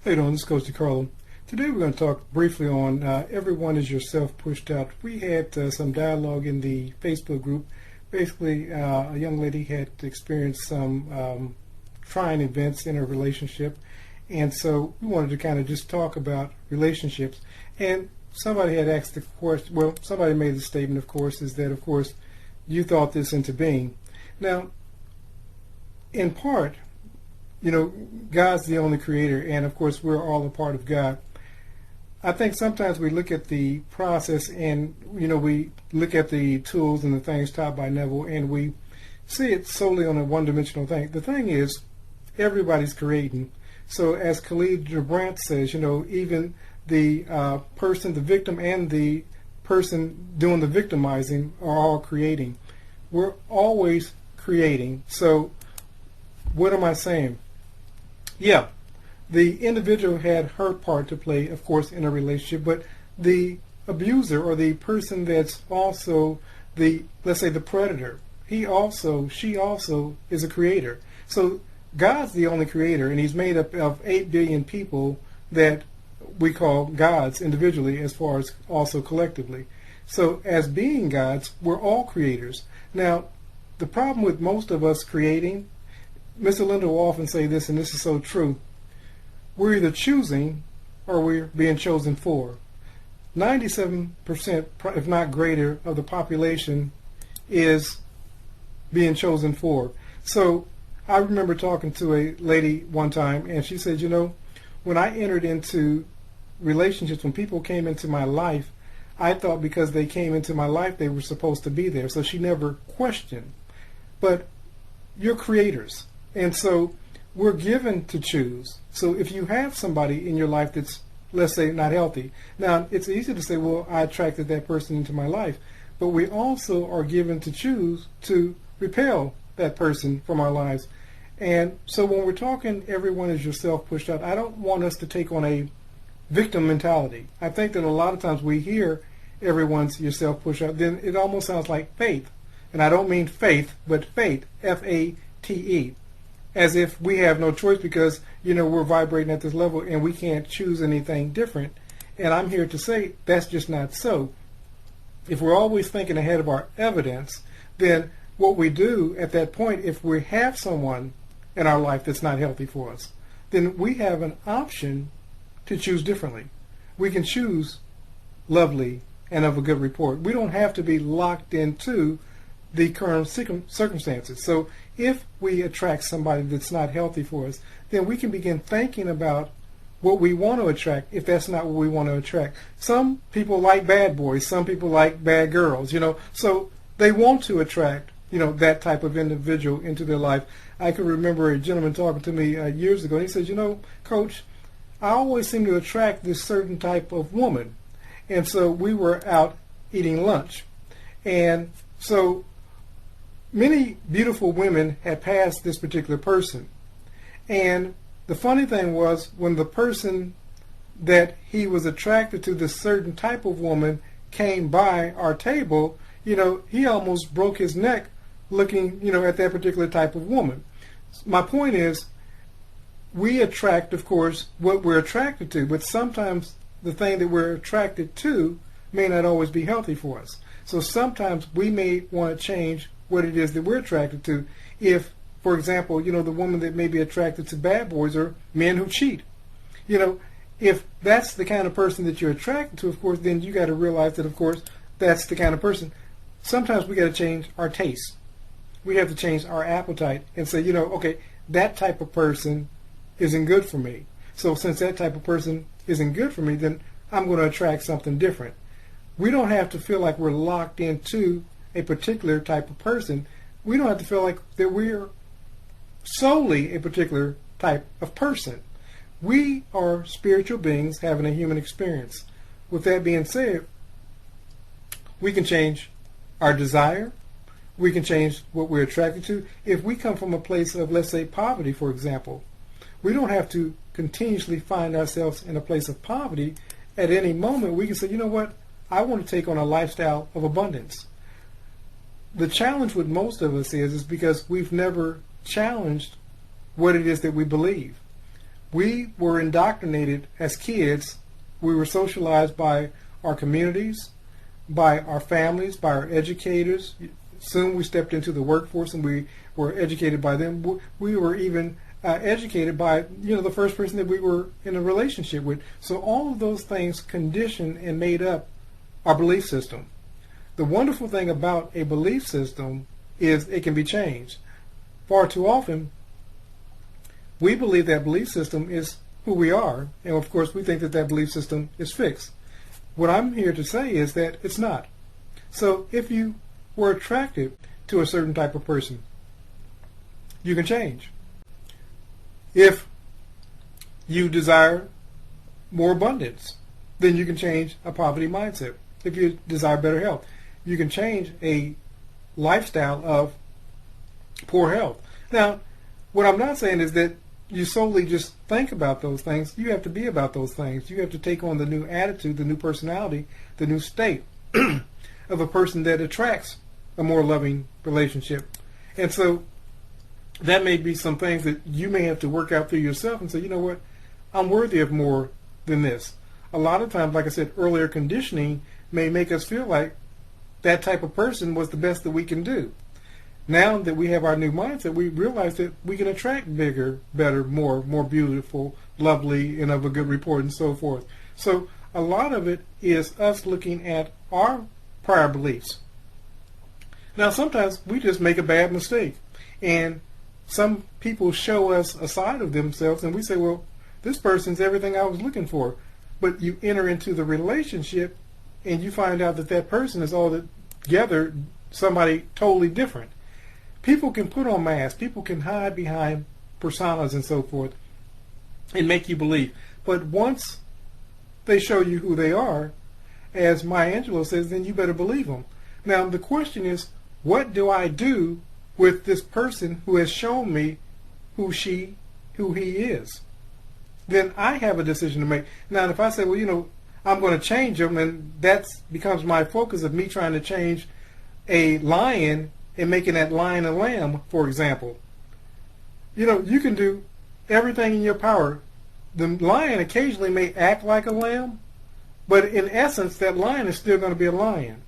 Hey, doing? This is Coach DeCarlo. Today we're going to talk briefly on everyone is yourself pushed out. We had some dialogue in the Facebook group. Basically, a young lady had experienced some trying events in her relationship, and so we wanted to kind of just talk about relationships. And somebody had asked the question, well, somebody made the statement, of course, is that, of course, you thought this into being. Now, in part, God's the only creator, and of course we're all a part of God. I think sometimes we look at the process and, we look at the tools and the things taught by Neville and we see it solely on a one-dimensional thing. The thing is, everybody's creating. So as Khalid Gibran says, even the person, the victim, and the person doing the victimizing are all creating. We're always creating. So what am I saying? Yeah, the individual had her part to play, of course, in a relationship, but the abuser or the person that's also let's say the predator, she also is a creator. So God's the only creator, and he's made up of 8 billion people that we call gods individually as far as also collectively. So as being gods, we're all creators. Now, the problem with most of us creating, Mr. Linda will often say this, and this is so true. We're either choosing or we're being chosen for. 97%, if not greater, of the population is being chosen for. So I remember talking to a lady one time, and she said, when I entered into relationships, when people came into my life, I thought because they came into my life, they were supposed to be there. So she never questioned. But you're creators. And so we're given to choose. So if you have somebody in your life that's, let's say, not healthy, now it's easy to say, well, I attracted that person into my life, but we also are given to choose to repel that person from our lives. And so when we're talking everyone is yourself pushed out, I don't want us to take on a victim mentality. I think that a lot of times we hear everyone's yourself pushed out, then it almost sounds like faith. And I don't mean faith, but faith, F-A-T-E. As if we have no choice because, we're vibrating at this level and we can't choose anything different. And I'm here to say that's just not so. If we're always thinking ahead of our evidence, then what we do at that point, if we have someone in our life that's not healthy for us, then we have an option to choose differently. We can choose lovely and of a good report. We don't have to be locked into the current circumstances. So if we attract somebody that's not healthy for us, then we can begin thinking about what we want to attract if that's not what we want to attract. Some people like bad boys, some people like bad girls, so they want to attract, that type of individual into their life. I can remember a gentleman talking to me years ago, and he says, Coach, I always seem to attract this certain type of woman. And so we were out eating lunch. And so many beautiful women had passed this particular person. And the funny thing was, when the person that he was attracted to, this certain type of woman, came by our table, he almost broke his neck looking, at that particular type of woman. My point is, we attract, of course, what we're attracted to, but sometimes the thing that we're attracted to may not always be healthy for us. So sometimes we may want to change what it is that we're attracted to. If, for example, the woman that may be attracted to bad boys or men who cheat, if that's the kind of person that you're attracted to, of course, then you got to realize that, of course, that's the kind of person. Sometimes we got to change our taste. We have to change our appetite and say, okay, that type of person isn't good for me. So since that type of person isn't good for me, then I'm going to attract something different. We don't have to feel like we're locked into a particular type of person. We don't have to feel like that we're solely a particular type of person. We are spiritual beings having a human experience. With that being said, we can change our desire. We can change what we're attracted to. If we come from a place of, let's say, poverty, for example, we don't have to continuously find ourselves in a place of poverty. At any moment, we can say, what? I want to take on a lifestyle of abundance. The challenge with most of us is because we've never challenged what it is that we believe. We were indoctrinated as kids. We were socialized by our communities, by our families, by our educators. Soon we stepped into the workforce and we were educated by them. We were even educated by, the first person that we were in a relationship with. So all of those things conditioned and made up our belief system. The wonderful thing about a belief system is it can be changed. Far too often, we believe that belief system is who we are, and of course we think that that belief system is fixed. What I'm here to say is that it's not. So if you were attracted to a certain type of person, you can change. If you desire more abundance, then you can change a poverty mindset. If you desire better health, you can change a lifestyle of poor health. Now, what I'm not saying is that you solely just think about those things. You have to be about those things. You have to take on the new attitude, the new personality, the new state of a person that attracts a more loving relationship. And so that may be some things that you may have to work out through yourself and say, you know what, I'm worthy of more than this. A lot of times, like I said earlier, conditioning may make us feel like that type of person was the best that we can do. Now that we have our new mindset, we realize that we can attract bigger, better, more beautiful, lovely, and of a good report and so forth. So a lot of it is us looking at our prior beliefs. Now sometimes we just make a bad mistake, and some people show us a side of themselves and we say, well, this person's everything I was looking for. But you enter into the relationship and you find out that that person is altogether somebody totally different. People can put on masks, people can hide behind personas and so forth and make you believe. But once they show you who they are, as Maya Angelou says, then you better believe them. Now the question is, what do I do with this person who has shown me who he is? Then I have a decision to make. Now if I say, well, I'm going to change him, and that becomes my focus of me trying to change a lion and making that lion a lamb, for example. You can do everything in your power. The lion occasionally may act like a lamb, but in essence, that lion is still going to be a lion.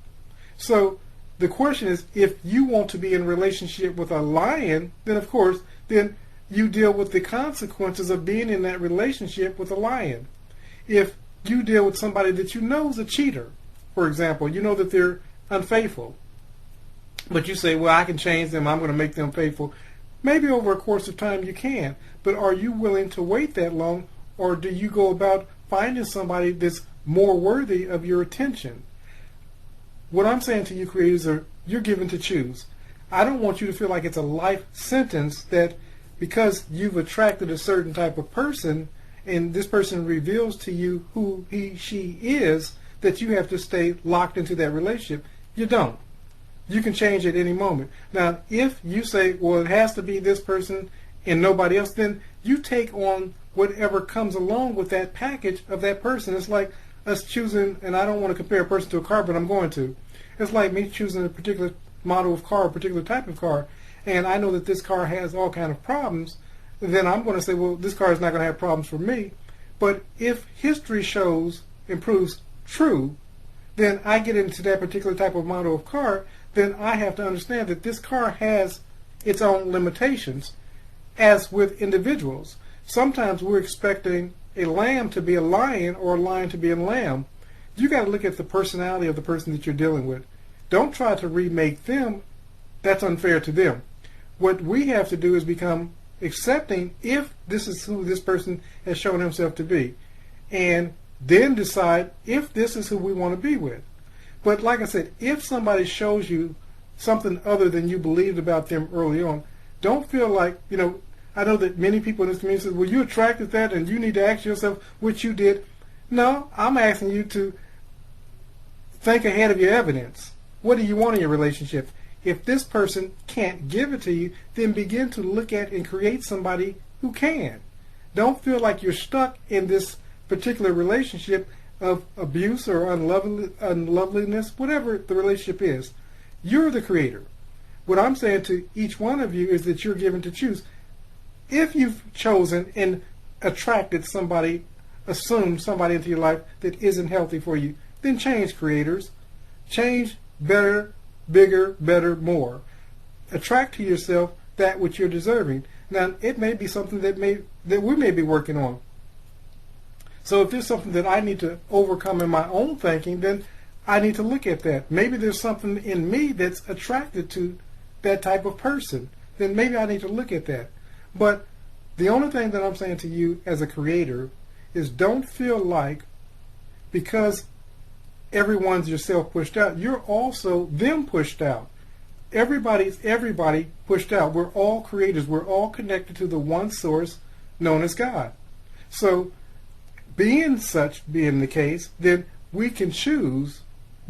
So the question is, if you want to be in a relationship with a lion, then of course, then you deal with the consequences of being in that relationship with a lion. If you deal with somebody that you know is a cheater, for example, you know that they're unfaithful, but you say, well, I can change them, I'm going to make them faithful. Maybe over a course of time you can, but are you willing to wait that long, or do you go about finding somebody that's more worthy of your attention? What I'm saying to you, creators, are you're given to choose. I don't want you to feel like it's a life sentence that because you've attracted a certain type of person and this person reveals to you who she is, that you have to stay locked into that relationship. You don't. You can change at any moment. Now, if you say, well, it has to be this person and nobody else, then you take on whatever comes along with that package of that person. It's like us choosing, and I don't want to compare a person to a car, but I'm going to. It's like me choosing a particular model of car, a particular type of car, and I know that this car has all kind of problems, then I'm going to say, well, this car is not going to have problems for me. But if history shows and proves true, then I get into that particular type of model of car, then I have to understand that this car has its own limitations, as with individuals. Sometimes we're expecting a lamb to be a lion or a lion to be a lamb. You got to look at the personality of the person that you're dealing with. Don't try to remake them. That's unfair to them. What we have to do is become accepting if this is who this person has shown himself to be, and then decide if this is who we want to be with. But like I said, if somebody shows you something other than you believed about them early on, don't feel like, I know that many people in this community say, well, you attracted that and you need to ask yourself what you did. No, I'm asking you to think ahead of your evidence. What do you want in your relationship? If this person can't give it to you, then begin to look at and create somebody who can. Don't feel like you're stuck in this particular relationship of abuse or unloveliness, whatever the relationship is. You're the creator. What I'm saying to each one of you is that you're given to choose. If you've chosen, and attracted somebody, assumed somebody into your life that isn't healthy for you, then change, creators. Change, better, bigger, better, more. Attract to yourself that which you're deserving. Now, it may be something that we may be working on. So if there's something that I need to overcome in my own thinking, then I need to look at that. Maybe there's something in me that's attracted to that type of person. Then maybe I need to look at that. But the only thing that I'm saying to you as a creator is don't feel like because everyone's yourself pushed out, you're also them pushed out. Everybody pushed out. We're all creators. We're all connected to the one source known as God. So being the case, then we can choose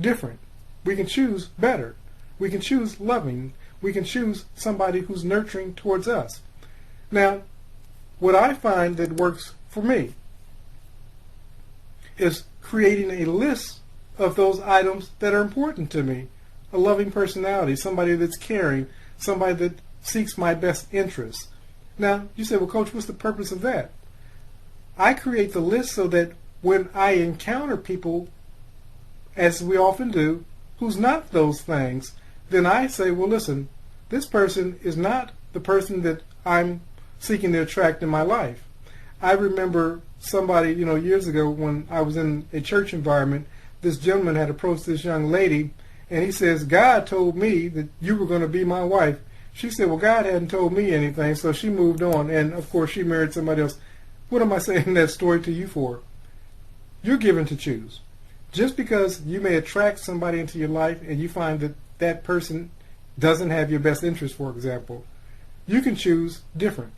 different. We can choose better. We can choose loving. We can choose somebody who's nurturing towards us. Now, what I find that works for me is creating a list of those items that are important to me. A loving personality, somebody that's caring, somebody that seeks my best interests. Now, you say, well, Coach, what's the purpose of that? I create the list so that when I encounter people, as we often do, who's not those things, then I say, well, listen, this person is not the person that I'm seeking to attract in my life. I remember somebody, years ago when I was in a church environment, this gentleman had approached this young lady, and he says, God told me that you were going to be my wife. She said, well, God hadn't told me anything, so she moved on, and of course she married somebody else. What am I saying that story to you for? You're given to choose. Just because you may attract somebody into your life and you find that that person doesn't have your best interest, for example, you can choose different.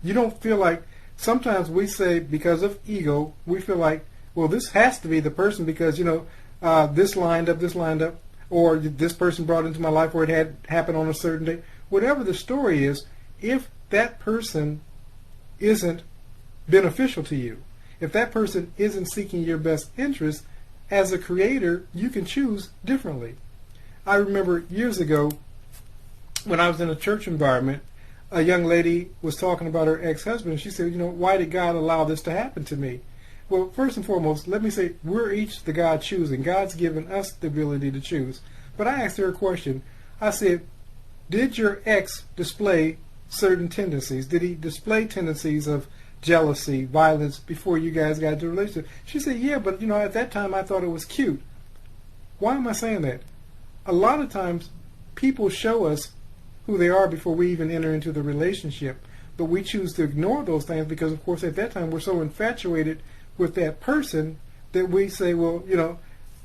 You don't feel like, sometimes we say because of ego, we feel like, well, this has to be the person because, this lined up, or this person brought into my life, or it had happened on a certain day. Whatever the story is, if that person isn't beneficial to you, if that person isn't seeking your best interest, as a creator, you can choose differently. I remember years ago when I was in a church environment, a young lady was talking about her ex-husband. She said, why did God allow this to happen to me? Well, first and foremost, let me say, we're each the God choosing. God's given us the ability to choose. But I asked her a question. I said, did your ex display certain tendencies? Did he display tendencies of jealousy, violence before you guys got into a relationship? She said, yeah, but at that time I thought it was cute. Why am I saying that? A lot of times people show us who they are before we even enter into the relationship, but we choose to ignore those things because, of course, at that time we're so infatuated with that person that we say, well,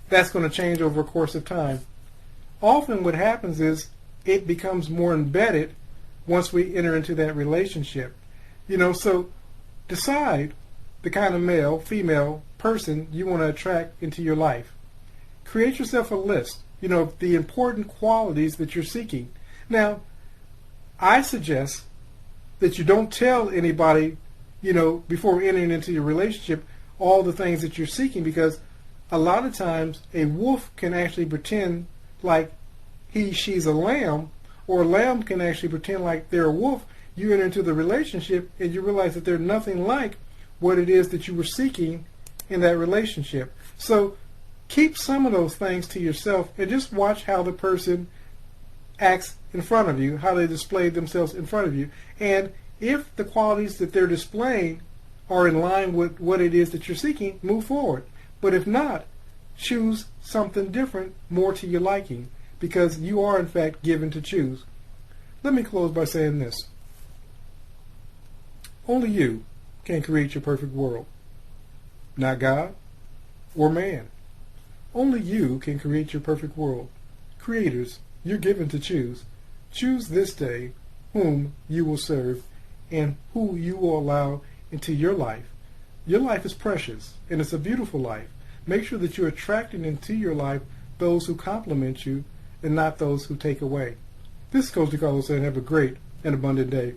that's going to change over a course of time. Often what happens is it becomes more embedded once we enter into that relationship. So decide the kind of male, female person you want to attract into your life. Create yourself a list, of the important qualities that you're seeking. Now, I suggest that you don't tell anybody, before entering into your relationship, all the things that you're seeking, because a lot of times a wolf can actually pretend like she's a lamb, or a lamb can actually pretend like they're a wolf. You enter into the relationship and you realize that they're nothing like what it is that you were seeking in that relationship. So keep some of those things to yourself and just watch how the person acts in front of you, how they display themselves in front of you. And if the qualities that they're displaying are in line with what it is that you're seeking, move forward. But if not, choose something different, more to your liking, because you are in fact given to choose. Let me close by saying this. Only you can create your perfect world. Not God or man. Only you can create your perfect world. Creators, you're given to choose. Choose this day whom you will serve and who you will allow into your life. Your life is precious and it's a beautiful life. Make sure that you're attracting into your life those who compliment you and not those who take away. This is Coach DeCarlo saying have a great and abundant day.